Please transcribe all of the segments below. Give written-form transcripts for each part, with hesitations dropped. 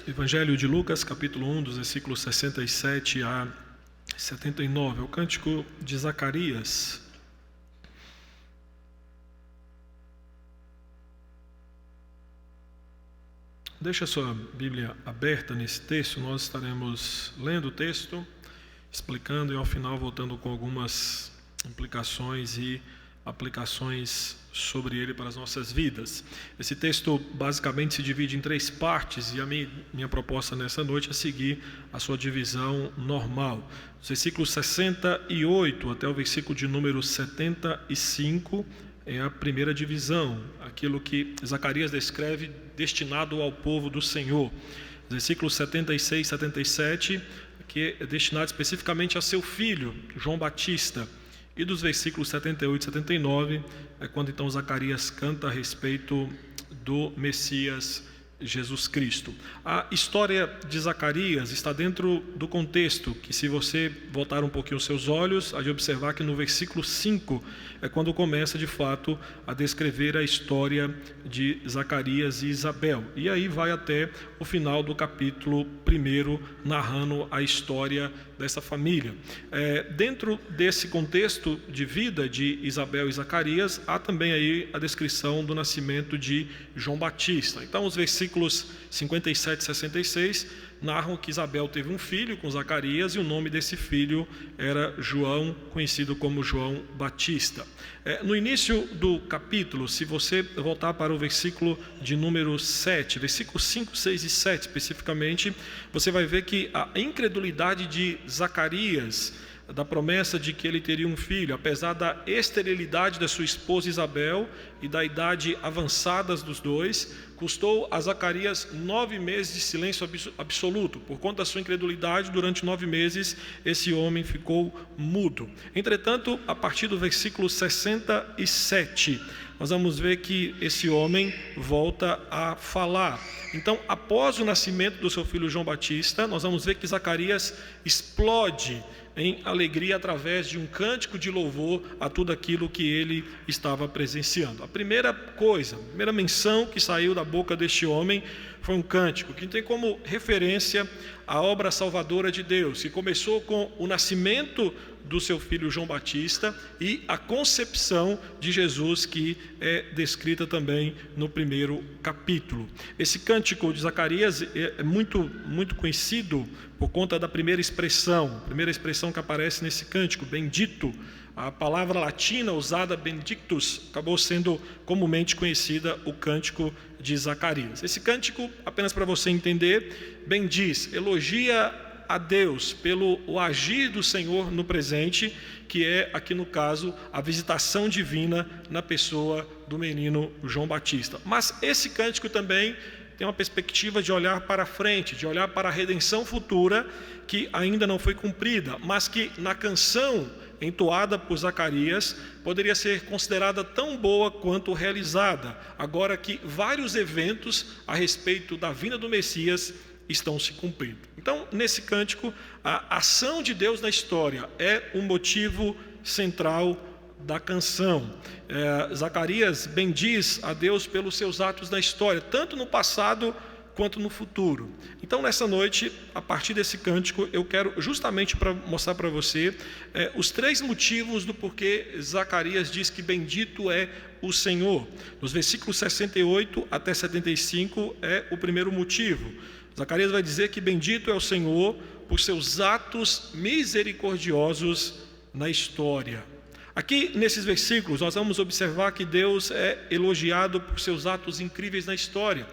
Evangelho de Lucas, capítulo 1, dos versículos 67 a 79, o cântico de Zacarias. Deixa a sua Bíblia aberta nesse texto, nós estaremos lendo o texto, explicando e ao final voltando com algumas implicações e aplicações sobre ele para as nossas vidas. Esse texto basicamente se divide em 3 partes e a minha proposta nessa noite é seguir a sua divisão normal. Os versículos 68 até o versículo de número 75 é a primeira divisão, aquilo que Zacarias descreve destinado ao povo do Senhor. Os versículos 76 e 77, que é destinado especificamente a seu filho, João Batista. E dos versículos 78 e 79 é quando então Zacarias canta a respeito do Messias Jesus Cristo. A história de Zacarias está dentro do contexto que, se você voltar um pouquinho os seus olhos, há de observar que no versículo 5 é quando começa de fato a descrever a história de Zacarias e Isabel. E aí vai até o final do capítulo 1, narrando a história dessa família. Dentro desse contexto de vida de Isabel e Zacarias, há também aí a descrição do nascimento de João Batista. Então, os versículos 57 e 66 narram que Isabel teve um filho com Zacarias e o nome desse filho era João, conhecido como João Batista. No início do capítulo, se você voltar para o versículo de número 7, versículos 5, 6 e 7 especificamente, você vai ver que a incredulidade de Zacarias, da promessa de que ele teria um filho, apesar da esterilidade da sua esposa Isabel e da idade avançada dos dois, custou a Zacarias 9 meses de silêncio absoluto. Por conta da sua incredulidade, durante 9 meses, esse homem ficou mudo. Entretanto, a partir do versículo 67, nós vamos ver que esse homem volta a falar. Então, após o nascimento do seu filho João Batista, nós vamos ver que Zacarias explode em alegria através de um cântico de louvor a tudo aquilo que ele estava presenciando. A primeira coisa, a primeira menção que saiu da boca deste homem foi um cântico que tem como referência a obra salvadora de Deus, que começou com o nascimento do seu filho João Batista e a concepção de Jesus, que é descrita também no 1º capítulo. Esse cântico de Zacarias é muito conhecido por conta da primeira expressão que aparece nesse cântico, bendito. A palavra latina usada, benedictus, acabou sendo comumente conhecida o cântico de Zacarias. Esse cântico, apenas para você entender, bendiz, elogia a Deus pelo o agir do Senhor no presente, que é, aqui no caso, a visitação divina na pessoa do menino João Batista. Mas esse cântico também tem uma perspectiva de olhar para frente, de olhar para a redenção futura, que ainda não foi cumprida, mas que na canção entoada por Zacarias poderia ser considerada tão boa quanto realizada, agora que vários eventos a respeito da vinda do Messias estão se cumprindo. Então, nesse cântico, a ação de Deus na história é um motivo central da canção. Zacarias bendiz a Deus pelos seus atos na história, tanto no passado quanto no futuro. Então, nessa noite, a partir desse cântico, eu quero justamente mostrar para você os 3 motivos do porquê Zacarias diz que bendito é o Senhor. Nos versículos 68 até 75 é o primeiro motivo. Zacarias vai dizer que bendito é o Senhor por seus atos misericordiosos na história. Aqui nesses versículos nós vamos observar que Deus é elogiado por seus atos incríveis na história.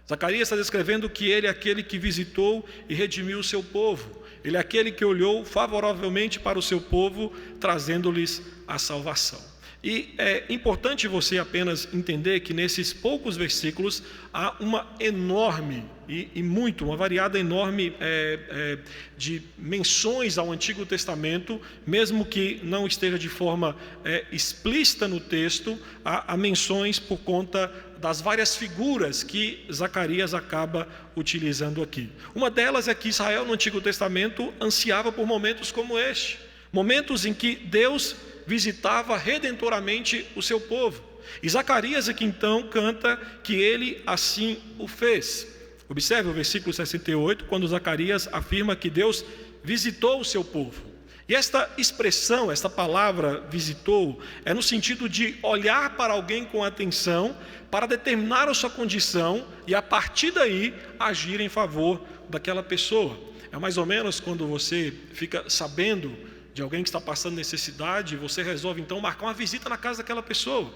Zacarias está descrevendo que ele é aquele que visitou e redimiu o seu povo. Ele é aquele que olhou favoravelmente para o seu povo, trazendo-lhes a salvação. E é importante você apenas entender que nesses poucos versículos há uma enorme uma variada enorme de menções ao Antigo Testamento, mesmo que não esteja de forma explícita no texto, há menções por conta das várias figuras que Zacarias acaba utilizando aqui. Uma delas é que Israel no Antigo Testamento ansiava por momentos como este, momentos em que Deus visitava redentoramente o seu povo. E Zacarias aqui então canta que ele assim o fez. Observe o versículo 68, quando Zacarias afirma que Deus visitou o seu povo. E esta expressão, esta palavra visitou, é no sentido de olhar para alguém com atenção, para determinar a sua condição e a partir daí agir em favor daquela pessoa. É mais ou menos quando você fica sabendo de alguém que está passando necessidade, você resolve então marcar uma visita na casa daquela pessoa.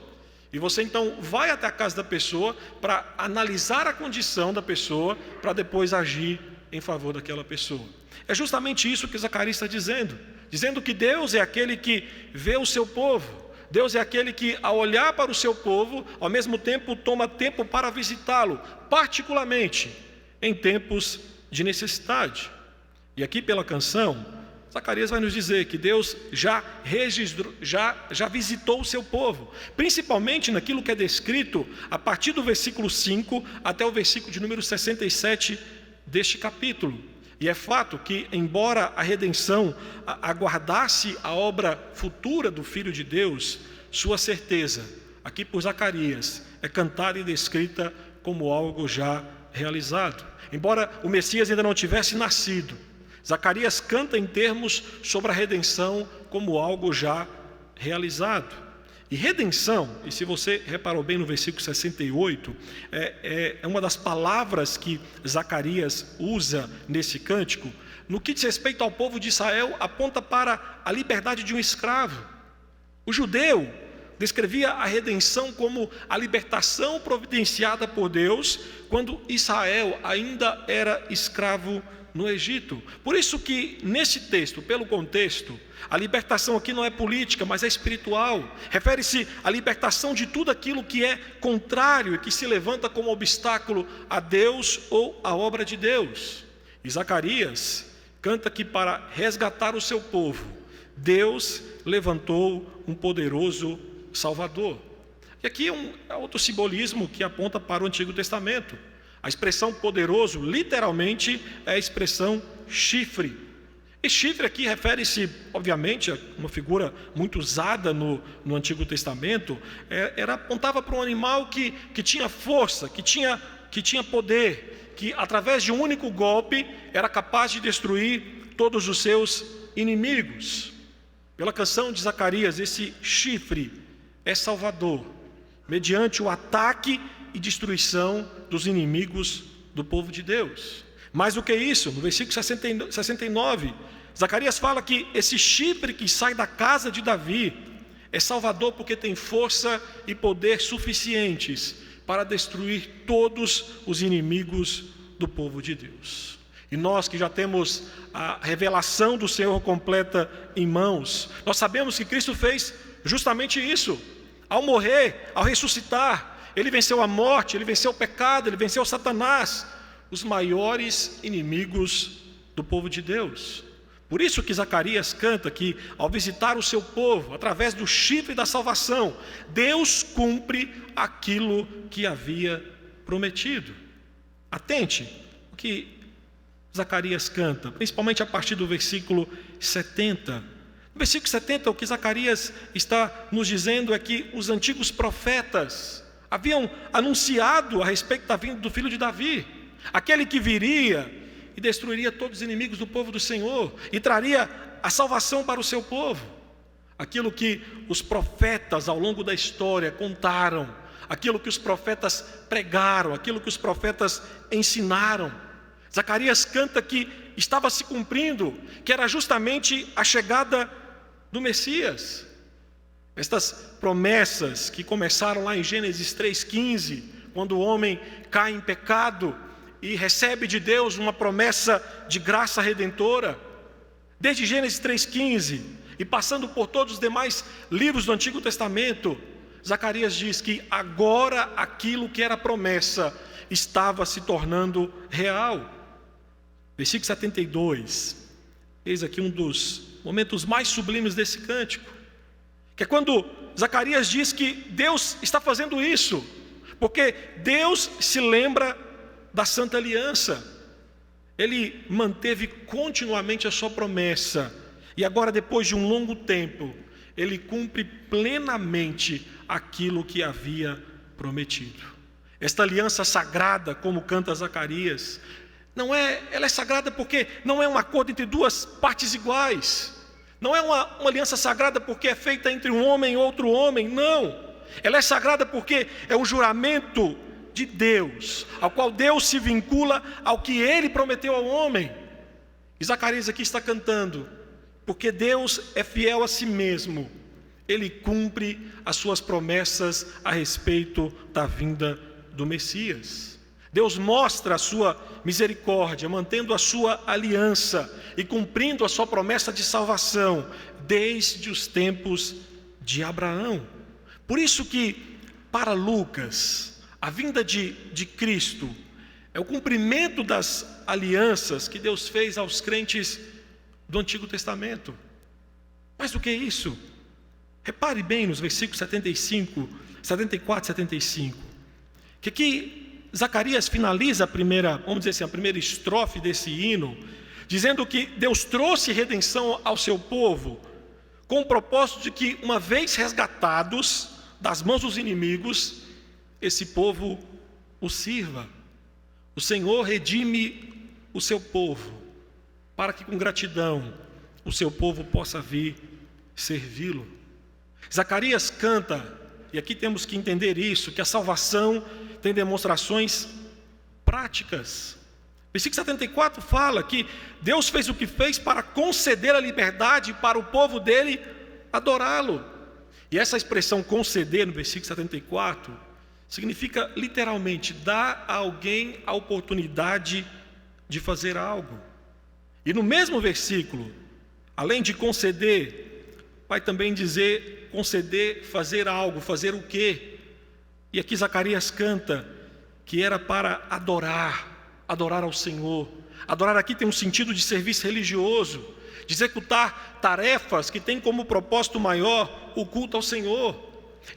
E você então vai até a casa da pessoa para analisar a condição da pessoa, para depois agir em favor daquela pessoa. É justamente isso que Zacarias está dizendo que Deus é aquele que vê o seu povo. Deus é aquele que, ao olhar para o seu povo, ao mesmo tempo toma tempo para visitá-lo, particularmente em tempos de necessidade. E aqui pela canção, Zacarias vai nos dizer que Deus já visitou o seu povo, principalmente naquilo que é descrito a partir do versículo 5 até o versículo de número 67 deste capítulo. E é fato que, embora a redenção aguardasse a obra futura do Filho de Deus, sua certeza, aqui por Zacarias, é cantada e descrita como algo já realizado. Embora o Messias ainda não tivesse nascido, Zacarias canta em termos sobre a redenção como algo já realizado. E redenção, e se você reparou bem no versículo 68, é uma das palavras que Zacarias usa nesse cântico, no que diz respeito ao povo de Israel, aponta para a liberdade de um escravo. O judeu descrevia a redenção como a libertação providenciada por Deus, quando Israel ainda era escravo no Egito. Por isso que nesse texto, pelo contexto, a libertação aqui não é política, mas é espiritual. Refere-se à libertação de tudo aquilo que é contrário e que se levanta como obstáculo a Deus ou à obra de Deus. E Zacarias canta que para resgatar o seu povo, Deus levantou um poderoso Salvador. E aqui é outro simbolismo que aponta para o Antigo Testamento. A expressão poderoso, literalmente, é a expressão chifre. E chifre aqui refere-se, obviamente, a uma figura muito usada no Antigo Testamento. Apontava para um animal que tinha força, que tinha poder, que através de um único golpe era capaz de destruir todos os seus inimigos. Pela canção de Zacarias, esse chifre é salvador, mediante o ataque e destruição dos inimigos do povo de Deus. Mais do que isso, no versículo 69, Zacarias fala que esse chifre que sai da casa de Davi é salvador porque tem força e poder suficientes para destruir todos os inimigos do povo de Deus. E nós que já temos a revelação do Senhor completa em mãos, nós sabemos que Cristo fez justamente isso. Ao morrer, ao ressuscitar, Ele venceu a morte, Ele venceu o pecado, Ele venceu Satanás, os maiores inimigos do povo de Deus. Por isso que Zacarias canta que, ao visitar o seu povo, através do chifre da salvação, Deus cumpre aquilo que havia prometido. Atente o que Zacarias canta, principalmente a partir do versículo 70. No versículo 70, o que Zacarias está nos dizendo é que os antigos profetas haviam anunciado a respeito da vinda do filho de Davi, aquele que viria e destruiria todos os inimigos do povo do Senhor e traria a salvação para o seu povo. Aquilo que os profetas ao longo da história contaram, aquilo que os profetas pregaram, aquilo que os profetas ensinaram. Zacarias canta que estava se cumprindo, que era justamente a chegada do Messias. Estas promessas que começaram lá em Gênesis 3,15, quando o homem cai em pecado e recebe de Deus uma promessa de graça redentora, desde Gênesis 3,15 e passando por todos os demais livros do Antigo Testamento, Zacarias diz que agora aquilo que era promessa estava se tornando real. Versículo 72, eis aqui um dos momentos mais sublimes desse cântico, que é quando Zacarias diz que Deus está fazendo isso, porque Deus se lembra da Santa Aliança. Ele manteve continuamente a sua promessa, e agora, depois de um longo tempo, Ele cumpre plenamente aquilo que havia prometido. Esta aliança sagrada, como canta Zacarias, ela é sagrada porque não é um acordo entre duas partes iguais. Não é uma aliança sagrada porque é feita entre um homem e outro homem, não. Ela é sagrada porque é um juramento de Deus, ao qual Deus se vincula ao que Ele prometeu ao homem. E Zacarias aqui está cantando, porque Deus é fiel a si mesmo. Ele cumpre as suas promessas a respeito da vinda do Messias. Deus mostra a sua misericórdia, mantendo a sua aliança e cumprindo a sua promessa de salvação desde os tempos de Abraão. Por isso que, para Lucas, a vinda de Cristo é o cumprimento das alianças que Deus fez aos crentes do Antigo Testamento. Mais do que isso, repare bem nos versículos 74 e 75, que aqui Zacarias finaliza a primeira estrofe desse hino, dizendo que Deus trouxe redenção ao seu povo, com o propósito de que, uma vez resgatados das mãos dos inimigos, esse povo o sirva. O Senhor redime o seu povo, para que com gratidão o seu povo possa vir servi-lo. Zacarias canta, e aqui temos que entender isso, que a salvação tem demonstrações práticas. Versículo 74 fala que Deus fez o que fez para conceder a liberdade para o povo dele adorá-lo. E essa expressão conceder no versículo 74 significa literalmente dar a alguém a oportunidade de fazer algo. E no mesmo versículo, além de conceder, vai também dizer conceder, fazer algo, fazer o quê? E aqui Zacarias canta que era para adorar ao Senhor. Adorar aqui tem um sentido de serviço religioso, de executar tarefas que têm como propósito maior o culto ao Senhor.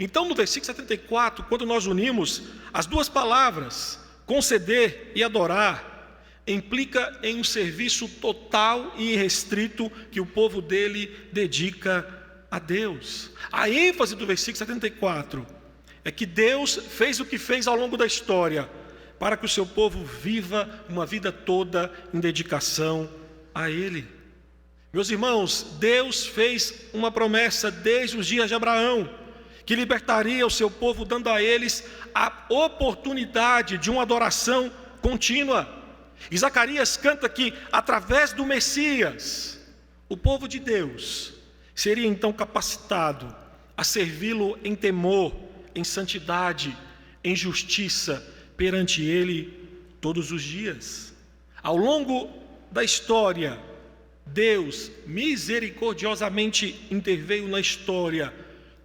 Então, no versículo 74, quando nós unimos as duas palavras, conceder e adorar, implica em um serviço total e irrestrito que o povo dele dedica a Deus. A ênfase do versículo 74 é que Deus fez o que fez ao longo da história, para que o seu povo viva uma vida toda em dedicação a Ele. Meus irmãos, Deus fez uma promessa desde os dias de Abraão, que libertaria o seu povo, dando a eles a oportunidade de uma adoração contínua. E Zacarias canta que, através do Messias, o povo de Deus seria então capacitado a servi-lo em temor, em santidade, em justiça perante Ele todos os dias. Ao longo da história, Deus misericordiosamente interveio na história,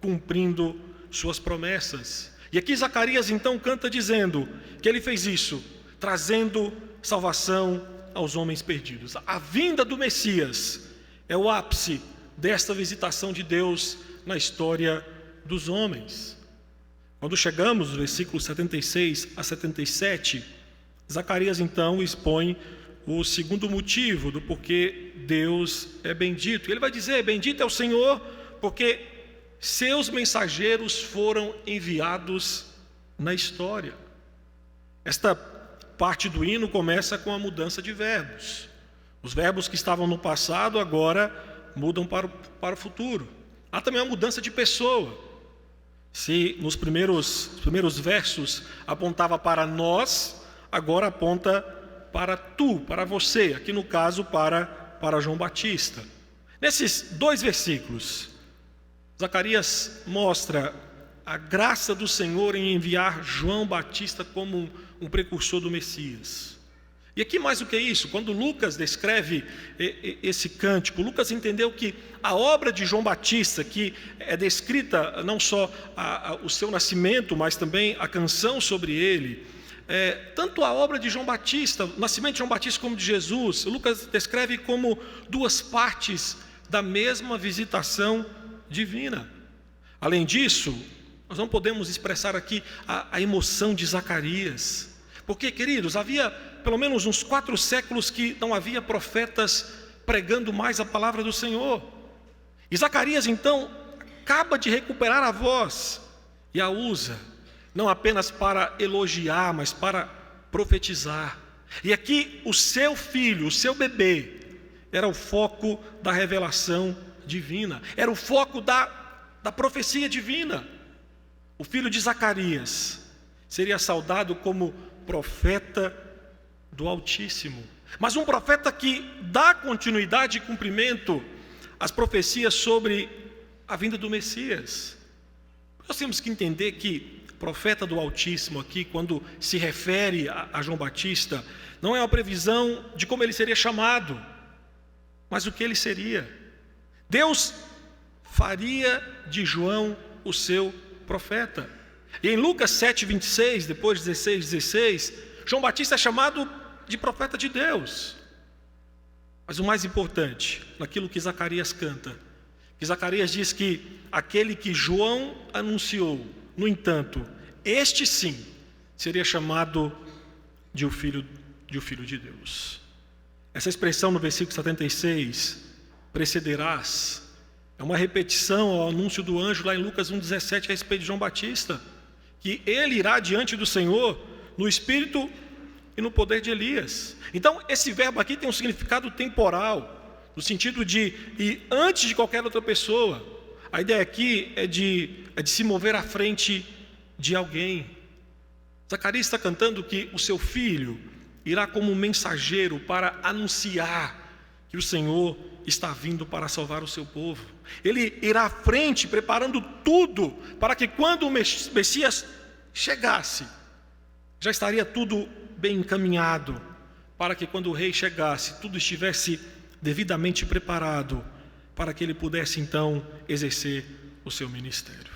cumprindo suas promessas. E aqui Zacarias então canta dizendo que Ele fez isso, trazendo salvação aos homens perdidos. A vinda do Messias é o ápice desta visitação de Deus na história dos homens. Quando chegamos nos versículos 76 a 77, Zacarias então expõe o segundo motivo do porquê Deus é bendito. Ele vai dizer: bendito é o Senhor, porque seus mensageiros foram enviados na história. Esta parte do hino começa com a mudança de verbos. Os verbos que estavam no passado agora mudam para o futuro. Há também uma mudança de pessoa. Se nos primeiros versos apontava para nós, agora aponta para tu, para você, aqui no caso para João Batista. Nesses dois versículos, Zacarias mostra a graça do Senhor em enviar João Batista como um precursor do Messias. E aqui mais do que isso, quando Lucas descreve esse cântico, Lucas entendeu que a obra de João Batista, que é descrita não só o seu nascimento, mas também a canção sobre ele, tanto a obra de João Batista, o nascimento de João Batista como de Jesus, Lucas descreve como duas partes da mesma visitação divina. Além disso, nós não podemos expressar aqui a emoção de Zacarias, porque, queridos, havia pelo menos uns 4 séculos que não havia profetas pregando mais a palavra do Senhor. E Zacarias então acaba de recuperar a voz e a usa não apenas para elogiar, mas para profetizar. E aqui o seu filho, o seu bebê, era o foco da revelação divina, era o foco da profecia divina. O filho de Zacarias seria saudado como profeta do Altíssimo, mas um profeta que dá continuidade e cumprimento às profecias sobre a vinda do Messias. Nós temos que entender que profeta do Altíssimo aqui, quando se refere a João Batista, não é uma previsão de como ele seria chamado, mas o que ele seria. Deus faria de João o seu profeta. E em Lucas 7:26, depois 16:16, João Batista é chamado de profeta de Deus. Mas o mais importante, naquilo que Zacarias canta, que Zacarias diz que aquele que João anunciou, no entanto, este sim seria chamado de o filho de Deus. Essa expressão no versículo 76, precederás, é uma repetição ao anúncio do anjo lá em Lucas 1:17 a respeito de João Batista, que ele irá diante do Senhor no espírito e no poder de Elias. Então esse verbo aqui tem um significado temporal, no sentido de ir antes de qualquer outra pessoa. A ideia aqui é de se mover à frente de alguém. Zacarias está cantando que o seu filho irá como mensageiro para anunciar que o Senhor está vindo para salvar o seu povo. Ele irá à frente, preparando tudo para que quando o Messias chegasse, já estaria tudo bem encaminhado, para que quando o rei chegasse, tudo estivesse devidamente preparado, para que ele pudesse então exercer o seu ministério.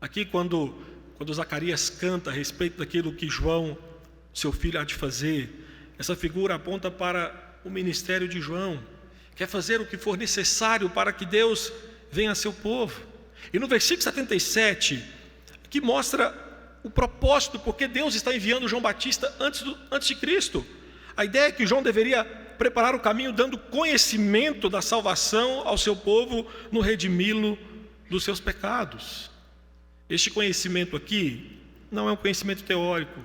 Aqui quando Zacarias canta a respeito daquilo que João, seu filho, há de fazer, essa figura aponta para o ministério de João, quer fazer o que for necessário para que Deus venha a seu povo. E no versículo 77, que mostra o propósito, porque Deus está enviando João Batista antes de Cristo. A ideia é que João deveria preparar o caminho, dando conhecimento da salvação ao seu povo, no redimi-lo dos seus pecados. Este conhecimento aqui não é um conhecimento teórico.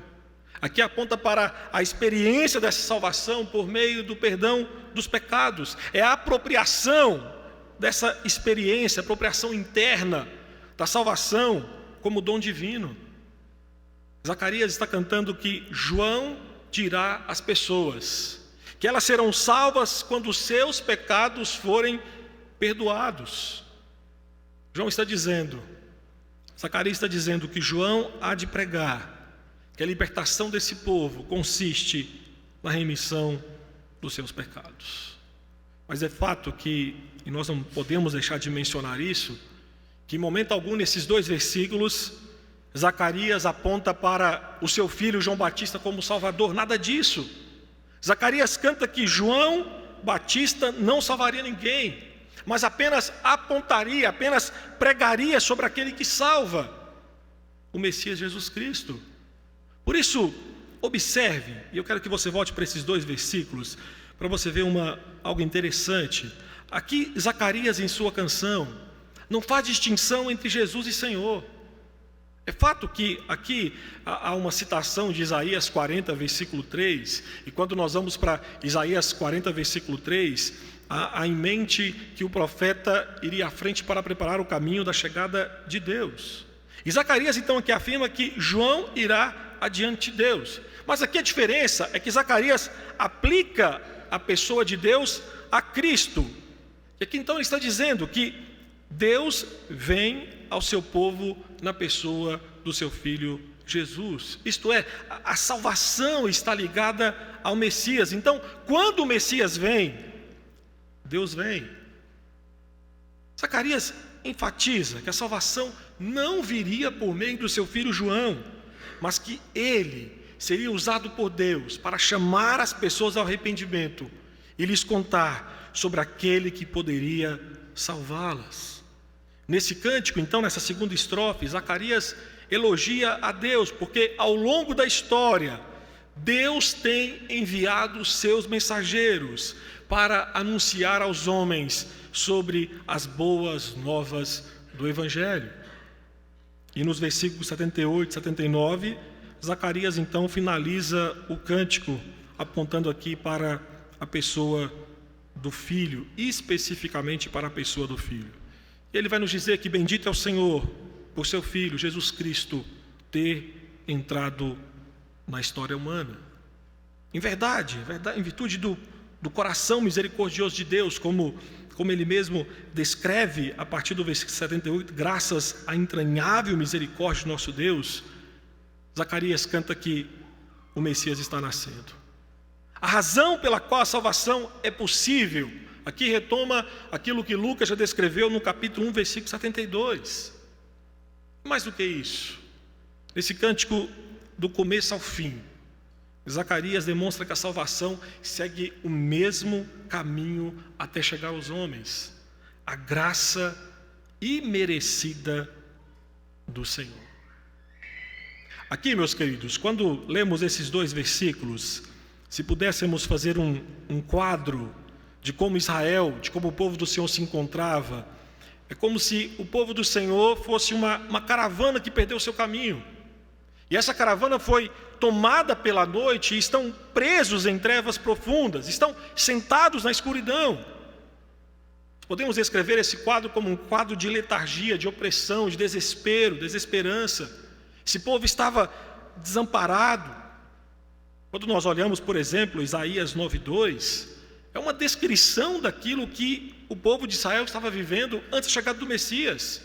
Aqui aponta para a experiência dessa salvação por meio do perdão dos pecados. É a apropriação dessa experiência, a apropriação interna da salvação como dom divino. Zacarias está cantando que João dirá às pessoas que elas serão salvas quando os seus pecados forem perdoados. Zacarias está dizendo que João há de pregar que a libertação desse povo consiste na remissão dos seus pecados. Mas é fato que, e nós não podemos deixar de mencionar isso, que em momento algum nesses dois versículos, Zacarias aponta para o seu filho João Batista como Salvador. Nada disso. Zacarias canta que João Batista não salvaria ninguém, mas apenas apontaria, apenas pregaria sobre aquele que salva, o Messias Jesus Cristo. Por isso, observe, e eu quero que você volte para esses dois versículos, para você ver algo interessante. Aqui Zacarias, em sua canção, não faz distinção entre Jesus e Senhor. É fato que aqui há uma citação de Isaías 40, versículo 3, e quando nós vamos para Isaías 40, versículo 3, há em mente que o profeta iria à frente para preparar o caminho da chegada de Deus. E Zacarias então aqui afirma que João irá adiante de Deus. Mas aqui a diferença é que Zacarias aplica a pessoa de Deus a Cristo. E aqui então ele está dizendo que Deus vem ao seu povo na pessoa do seu filho Jesus. Isto é, a salvação está ligada ao Messias. Então, quando o Messias vem, Deus vem. Zacarias enfatiza que a salvação não viria por meio do seu filho João, mas que ele seria usado por Deus para chamar as pessoas ao arrependimento e lhes contar sobre aquele que poderia salvá-las. Nesse cântico, então, nessa segunda estrofe, Zacarias elogia a Deus, porque ao longo da história, Deus tem enviado os seus mensageiros para anunciar aos homens sobre as boas novas do Evangelho. E nos versículos 78 e 79, Zacarias então finaliza o cântico, apontando aqui para a pessoa do Filho, especificamente para a pessoa do Filho. Ele vai nos dizer que bendito é o Senhor por seu Filho, Jesus Cristo, ter entrado na história humana. Em verdade, em virtude do coração misericordioso de Deus, como ele mesmo descreve a partir do versículo 78, graças à entranhável misericórdia do nosso Deus, Zacarias canta que o Messias está nascendo. A razão pela qual a salvação é possível, aqui retoma aquilo que Lucas já descreveu no capítulo 1, versículo 72. Mais do que isso, nesse cântico do começo ao fim, Zacarias demonstra que a salvação segue o mesmo caminho até chegar aos homens, a graça imerecida do Senhor. Aqui, meus queridos, quando lemos esses dois versículos, se pudéssemos fazer um quadro de como Israel, de como o povo do Senhor se encontrava, é como se o povo do Senhor fosse uma caravana que perdeu o seu caminho. E essa caravana foi tomada pela noite e estão presos em trevas profundas, estão sentados na escuridão. Podemos descrever esse quadro como um quadro de letargia, de opressão, de desespero, desesperança. Esse povo estava desamparado. Quando nós olhamos, por exemplo, Isaías 9:2, é uma descrição daquilo que o povo de Israel estava vivendo antes da chegada do Messias.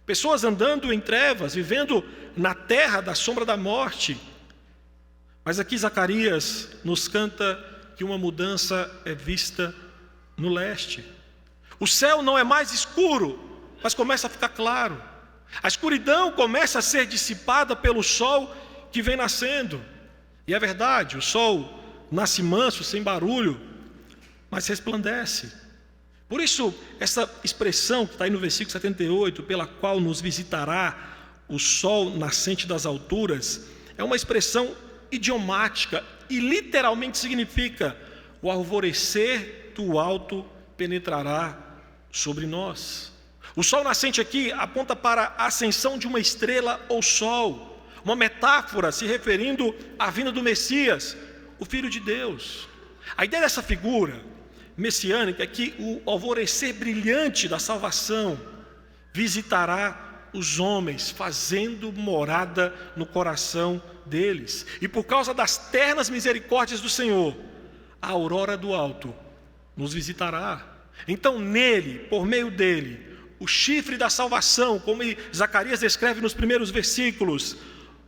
Pessoas andando em trevas, vivendo na terra da sombra da morte. Mas aqui Zacarias nos canta que uma mudança é vista no leste. O céu não é mais escuro, mas começa a ficar claro. A escuridão começa a ser dissipada pelo sol que vem nascendo. E é verdade, o sol nasce manso, sem barulho, mas resplandece. Por isso, essa expressão que está aí no versículo 78, pela qual nos visitará o sol nascente das alturas, é uma expressão idiomática e literalmente significa: o alvorecer do alto penetrará sobre nós. O sol nascente aqui aponta para a ascensão de uma estrela ou sol, uma metáfora se referindo à vinda do Messias, o Filho de Deus. A ideia dessa figura messiânica é que o alvorecer brilhante da salvação visitará os homens, fazendo morada no coração deles. E por causa das ternas misericórdias do Senhor, a aurora do alto nos visitará. Então nele, por meio dele, o chifre da salvação, como Zacarias descreve nos primeiros versículos,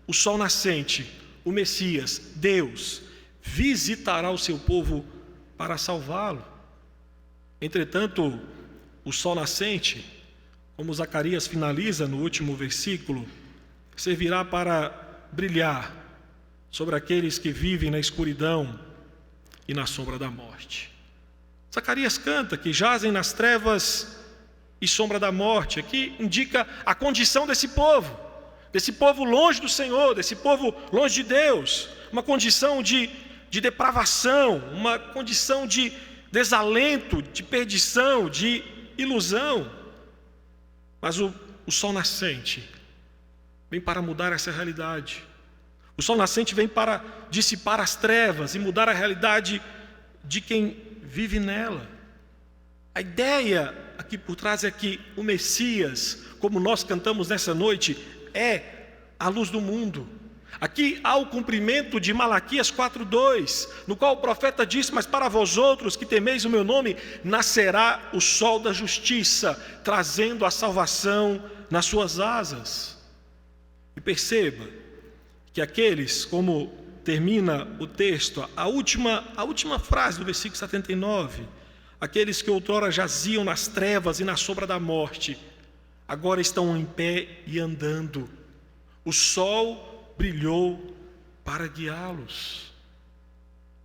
o sol nascente, o Messias, Deus, visitará o seu povo para salvá-lo. Entretanto, o sol nascente, como Zacarias finaliza no último versículo, servirá para brilhar sobre aqueles que vivem na escuridão e na sombra da morte. Zacarias canta que jazem nas trevas e sombra da morte. Aqui indica a condição desse povo longe do Senhor, desse povo longe de Deus, uma condição de depravação, uma condição de desalento, de perdição, de ilusão. Mas o sol nascente vem para mudar essa realidade. O sol nascente vem para dissipar as trevas e mudar a realidade de quem vive nela. A ideia aqui por trás é que o Messias, como nós cantamos nessa noite, é a luz do mundo. Aqui há o cumprimento de Malaquias 4:2, no qual o profeta diz: mas para vós outros que temeis o meu nome, nascerá o sol da justiça, trazendo a salvação nas suas asas. E perceba que aqueles, como termina o texto, a última frase do versículo 79, aqueles que outrora jaziam nas trevas e na sombra da morte, agora estão em pé e andando. O sol brilhou para guiá-los.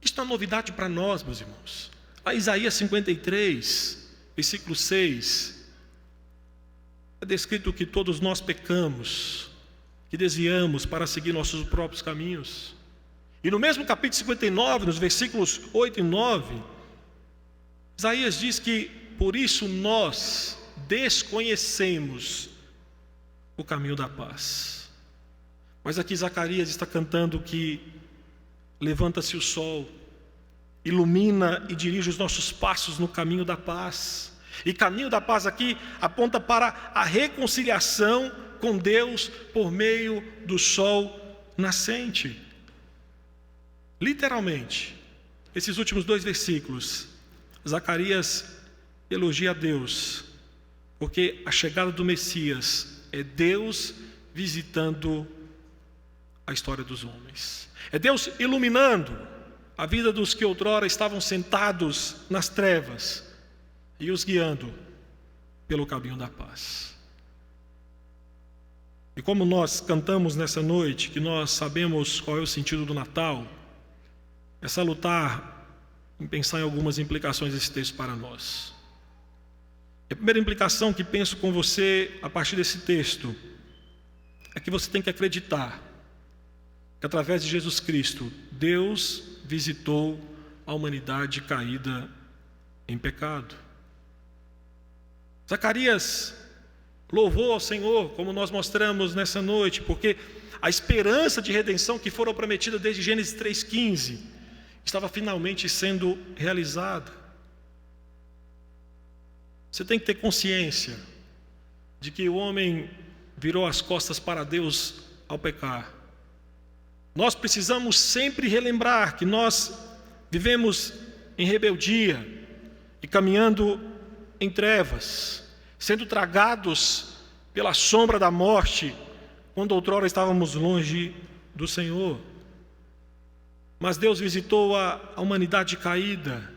Isto é uma novidade para nós, meus irmãos. A Isaías 53, versículo 6, é descrito que todos nós pecamos, que desviamos para seguir nossos próprios caminhos. E no mesmo capítulo 59, nos versículos 8 e 9, Isaías diz que por isso nós desconhecemos o caminho da paz. Mas aqui Zacarias está cantando que levanta-se o sol, ilumina e dirige os nossos passos no caminho da paz. E caminho da paz aqui aponta para a reconciliação com Deus por meio do sol nascente. Literalmente, esses últimos 2 versículos, Zacarias elogia a Deus, porque a chegada do Messias é Deus visitando a história dos homens. É Deus iluminando a vida dos que outrora estavam sentados nas trevas e os guiando pelo caminho da paz. E como nós cantamos nessa noite, que nós sabemos qual é o sentido do Natal, é salutar em pensar em algumas implicações desse texto para nós. A primeira implicação que penso com você a partir desse texto é que você tem que acreditar que através de Jesus Cristo, Deus visitou a humanidade caída em pecado. Zacarias louvou ao Senhor, como nós mostramos nessa noite, porque a esperança de redenção que fora prometida desde Gênesis 3,15 estava finalmente sendo realizada. Você tem que ter consciência de que o homem virou as costas para Deus ao pecar. Nós precisamos sempre relembrar que nós vivemos em rebeldia e caminhando em trevas, sendo tragados pela sombra da morte, quando outrora estávamos longe do Senhor. Mas Deus visitou a humanidade caída,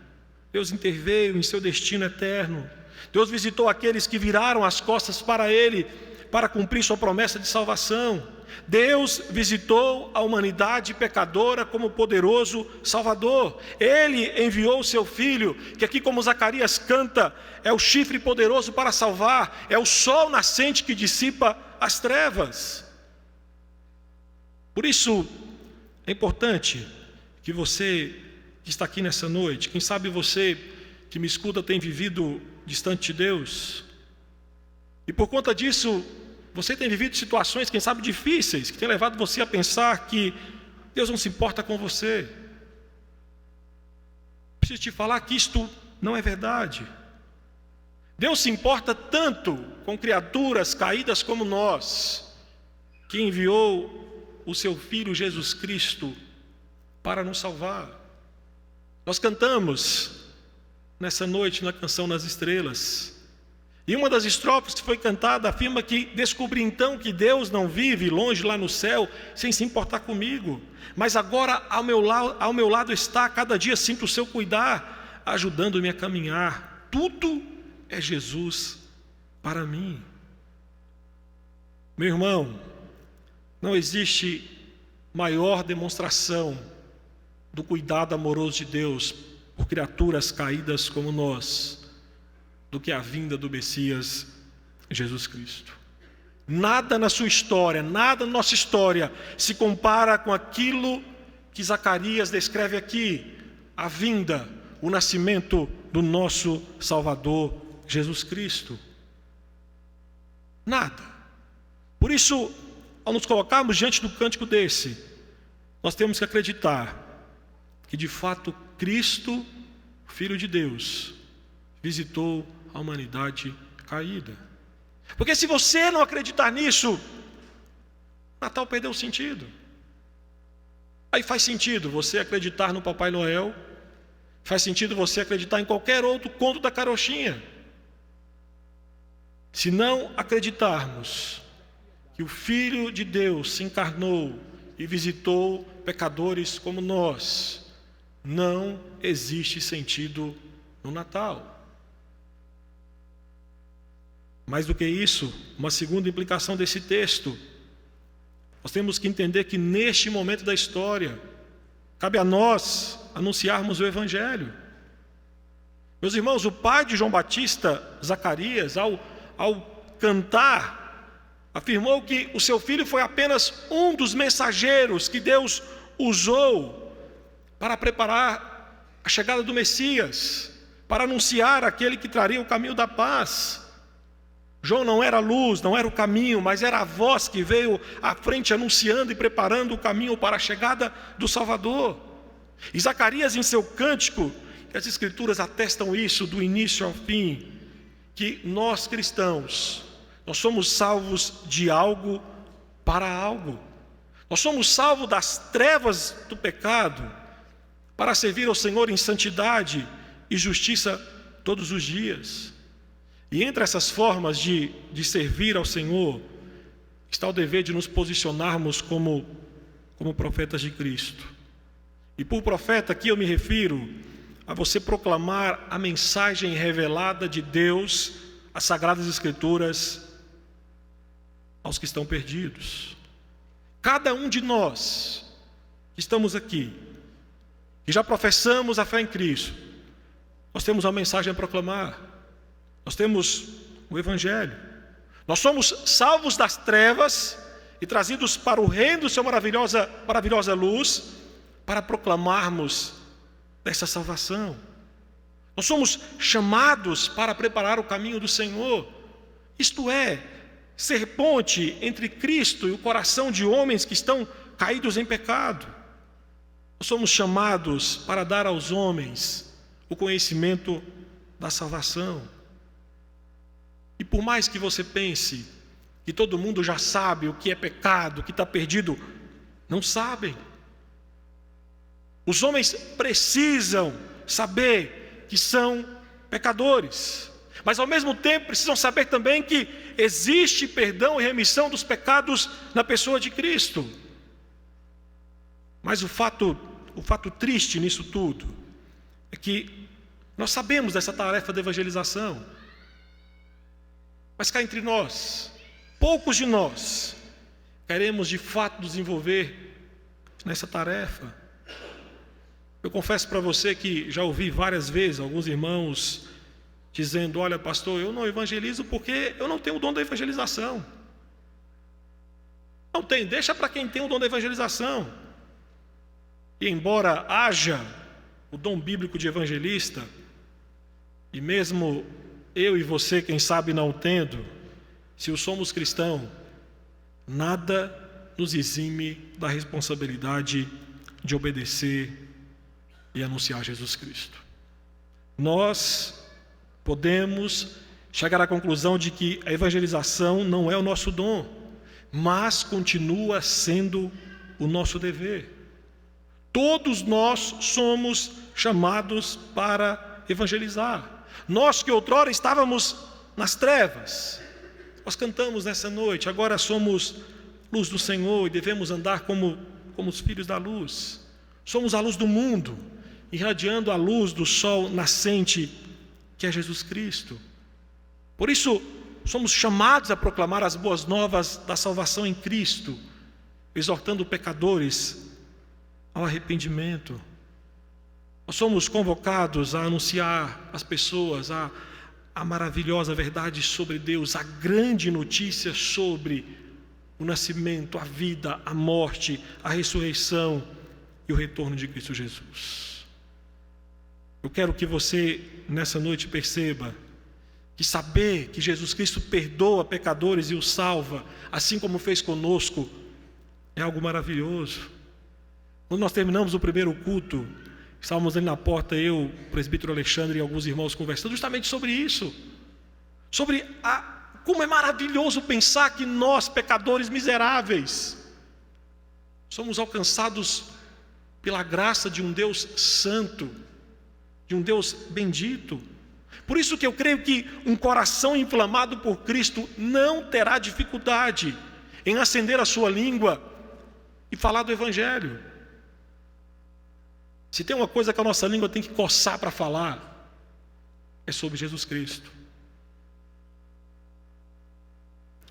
Deus interveio em seu destino eterno, Deus visitou aqueles que viraram as costas para Ele, para cumprir sua promessa de salvação. Deus visitou a humanidade pecadora como poderoso Salvador. Ele enviou o seu Filho, que aqui como Zacarias canta, é o chifre poderoso para salvar, é o sol nascente que dissipa as trevas. Por isso, é importante que você que está aqui nessa noite, quem sabe você que me escuta tem vivido distante de Deus, e por conta disso, você tem vivido situações, quem sabe, difíceis, que tem levado você a pensar que Deus não se importa com você. Preciso te falar que isto não é verdade. Deus se importa tanto com criaturas caídas como nós, que enviou o seu Filho Jesus Cristo para nos salvar. Nós cantamos nessa noite na Canção nas Estrelas, e uma das estrofes que foi cantada afirma que descobri então que Deus não vive longe lá no céu, sem se importar comigo, mas agora ao meu lado está, cada dia sinto o seu cuidar, ajudando-me a caminhar. Tudo é Jesus para mim. Meu irmão, não existe maior demonstração do cuidado amoroso de Deus por criaturas caídas como nós, do que a vinda do Messias Jesus Cristo. Nada na sua história, nada na nossa história se compara com aquilo que Zacarias descreve aqui, a vinda, o nascimento do nosso Salvador Jesus Cristo. Nada. Por isso, ao nos colocarmos diante do cântico desse, nós temos que acreditar que de fato Cristo, Filho de Deus, visitou a humanidade caída. Porque se você não acreditar nisso, Natal perdeu o sentido. Aí faz sentido você acreditar no Papai Noel, faz sentido você acreditar em qualquer outro conto da carochinha. Se não acreditarmos que o Filho de Deus se encarnou e visitou pecadores como nós, não existe sentido no Natal. Mais do que isso, uma segunda implicação desse texto, nós temos que entender que neste momento da história, cabe a nós anunciarmos o Evangelho. Meus irmãos, o pai de João Batista, Zacarias, ao cantar, afirmou que o seu filho foi apenas um dos mensageiros que Deus usou para preparar a chegada do Messias, para anunciar aquele que traria o caminho da paz. João não era a luz, não era o caminho, mas era a voz que veio à frente anunciando e preparando o caminho para a chegada do Salvador. E Zacarias, em seu cântico, as Escrituras atestam isso do início ao fim, que nós cristãos, nós somos salvos de algo para algo. Nós somos salvos das trevas do pecado para servir ao Senhor em santidade e justiça todos os dias. E entre essas formas de servir ao Senhor, está o dever de nos posicionarmos como profetas de Cristo. E por profeta aqui eu me refiro a você proclamar a mensagem revelada de Deus, as Sagradas Escrituras, aos que estão perdidos. Cada um de nós que estamos aqui, que já professamos a fé em Cristo, nós temos uma mensagem a proclamar. Nós temos o Evangelho. Nós somos salvos das trevas e trazidos para o reino do Seu maravilhosa luz, para proclamarmos dessa salvação. Nós somos chamados para preparar o caminho do Senhor. Isto é, ser ponte entre Cristo e o coração de homens que estão caídos em pecado. Nós somos chamados para dar aos homens o conhecimento da salvação. E por mais que você pense que todo mundo já sabe o que é pecado, o que está perdido, não sabem. Os homens precisam saber que são pecadores, mas ao mesmo tempo precisam saber também que existe perdão e remissão dos pecados na pessoa de Cristo. Mas o fato triste nisso tudo é que nós sabemos dessa tarefa de evangelização, mas cá entre nós, poucos de nós queremos de fato desenvolver nessa tarefa. Eu confesso para você que já ouvi várias vezes alguns irmãos dizendo: olha, pastor, eu não evangelizo porque eu não tenho o dom da evangelização. Não tem, deixa para quem tem o dom da evangelização. E embora haja o dom bíblico de evangelista, e mesmo eu e você, quem sabe não tendo, se o somos cristãos, nada nos exime da responsabilidade de obedecer e anunciar Jesus Cristo. Nós podemos chegar à conclusão de que a evangelização não é o nosso dom, mas continua sendo o nosso dever. Todos nós somos chamados para evangelizar. Nós que outrora estávamos nas trevas, nós cantamos nessa noite, agora somos luz do Senhor e devemos andar como os filhos da luz. Somos a luz do mundo, irradiando a luz do sol nascente, que é Jesus Cristo. Por isso, somos chamados a proclamar as boas novas da salvação em Cristo, exortando pecadores ao arrependimento. Nós somos convocados a anunciar às pessoas a maravilhosa verdade sobre Deus, a grande notícia sobre o nascimento, a vida, a morte, a ressurreição e o retorno de Cristo Jesus. Eu quero que você, nessa noite, perceba que saber que Jesus Cristo perdoa pecadores e os salva, assim como fez conosco, é algo maravilhoso. Quando nós terminamos o primeiro culto, estávamos ali na porta, eu, o presbítero Alexandre e alguns irmãos conversando justamente sobre isso. Sobre como é maravilhoso pensar que nós, pecadores miseráveis, somos alcançados pela graça de um Deus santo, de um Deus bendito. Por isso que eu creio que um coração inflamado por Cristo não terá dificuldade em acender a sua língua e falar do Evangelho. Se tem uma coisa que a nossa língua tem que coçar para falar, é sobre Jesus Cristo.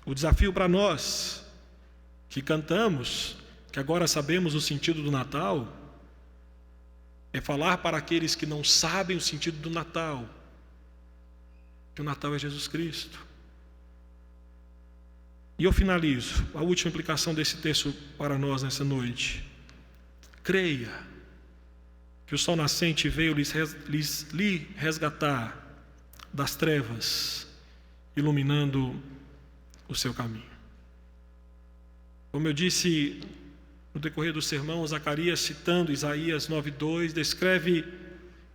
O desafio para nós que cantamos, que agora sabemos o sentido do Natal, é falar para aqueles que não sabem o sentido do Natal, que o Natal é Jesus Cristo. E eu finalizo a última implicação desse texto para nós nessa noite. Creia que o sol nascente veio lhe resgatar das trevas iluminando o seu caminho. Como eu disse no decorrer do sermão, Zacarias, citando Isaías 9:2, descreve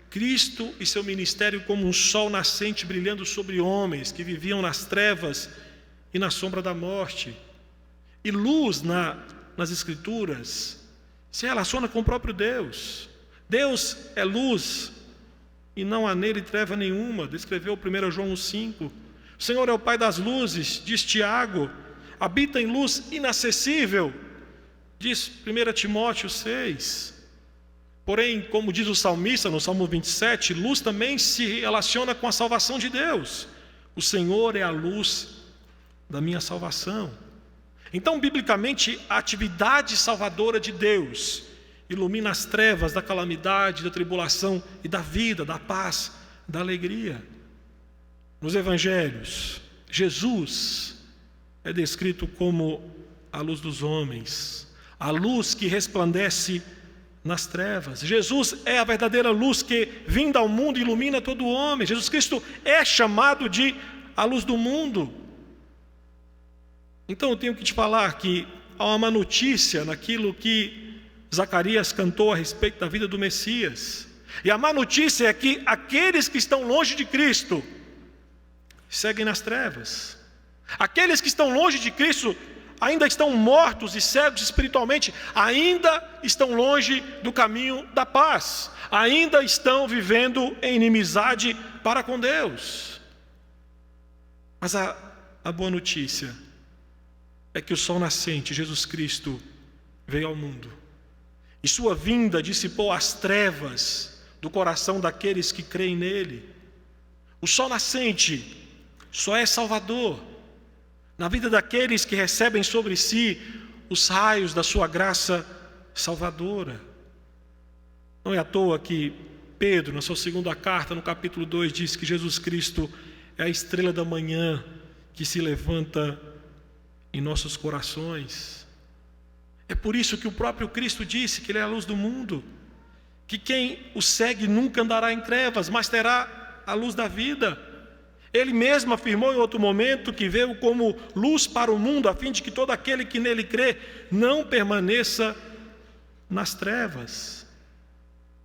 Cristo e seu ministério como um sol nascente brilhando sobre homens que viviam nas trevas e na sombra da morte. E luz nas Escrituras se relaciona com o próprio Deus. Deus é luz e não há nele treva nenhuma, descreveu 1 João 5. O Senhor é o Pai das luzes, diz Tiago, habita em luz inacessível, diz 1 Timóteo 6. Porém, como diz o salmista no Salmo 27, luz também se relaciona com a salvação de Deus. O Senhor é a luz da minha salvação. Então, biblicamente, a atividade salvadora de Deus ilumina as trevas da calamidade, da tribulação e da vida, da paz, da alegria. Nos evangelhos, Jesus é descrito como a luz dos homens, a luz que resplandece nas trevas. Jesus é a verdadeira luz que, vinda ao mundo, ilumina todo homem. Jesus Cristo é chamado de a luz do mundo. Então eu tenho que te falar que há uma má notícia naquilo que Zacarias cantou a respeito da vida do Messias. E a má notícia é que aqueles que estão longe de Cristo seguem nas trevas. Aqueles que estão longe de Cristo ainda estão mortos e cegos espiritualmente, ainda estão longe do caminho da paz, ainda estão vivendo em inimizade para com Deus. Mas a boa notícia é que o sol nascente, Jesus Cristo, veio ao mundo, e sua vinda dissipou as trevas do coração daqueles que creem nele. O sol nascente só é salvador na vida daqueles que recebem sobre si os raios da sua graça salvadora. Não é à toa que Pedro, na sua segunda carta, no capítulo 2, diz que Jesus Cristo é a estrela da manhã que se levanta em nossos corações. É por isso que o próprio Cristo disse que Ele é a luz do mundo, que quem o segue nunca andará em trevas, mas terá a luz da vida. Ele mesmo afirmou em outro momento que veio como luz para o mundo, a fim de que todo aquele que nele crê não permaneça nas trevas.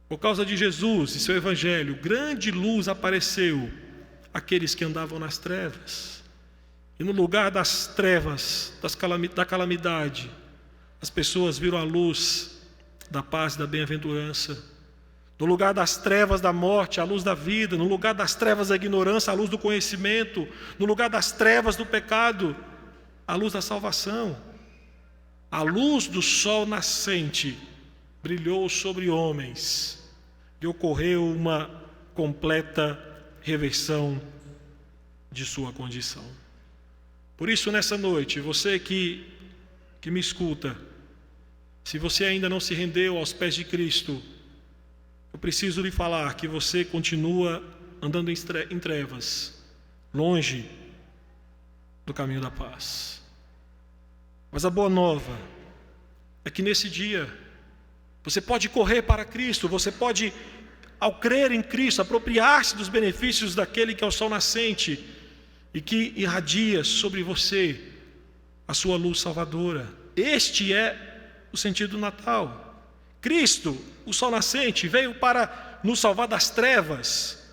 Por causa de Jesus e seu evangelho, grande luz apareceu àqueles que andavam nas trevas. E no lugar das trevas, da calamidade, as pessoas viram a luz da paz e da bem-aventurança. No lugar das trevas da morte, a luz da vida. No lugar das trevas da ignorância, a luz do conhecimento. No lugar das trevas do pecado, a luz da salvação. A luz do sol nascente brilhou sobre homens e ocorreu uma completa reversão de sua condição. Por isso, nessa noite, você que me escuta, se você ainda não se rendeu aos pés de Cristo, eu preciso lhe falar que você continua andando em trevas, longe do caminho da paz. Mas a boa nova é que nesse dia você pode correr para Cristo, você pode, ao crer em Cristo, apropriar-se dos benefícios daquele que é o sol nascente e que irradia sobre você a sua luz salvadora. Este é o sentido do Natal. Cristo, o sol nascente, veio para nos salvar das trevas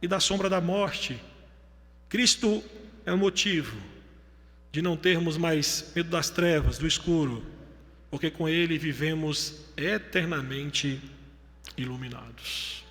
e da sombra da morte. Cristo é o motivo de não termos mais medo das trevas, do escuro, porque com Ele vivemos eternamente iluminados.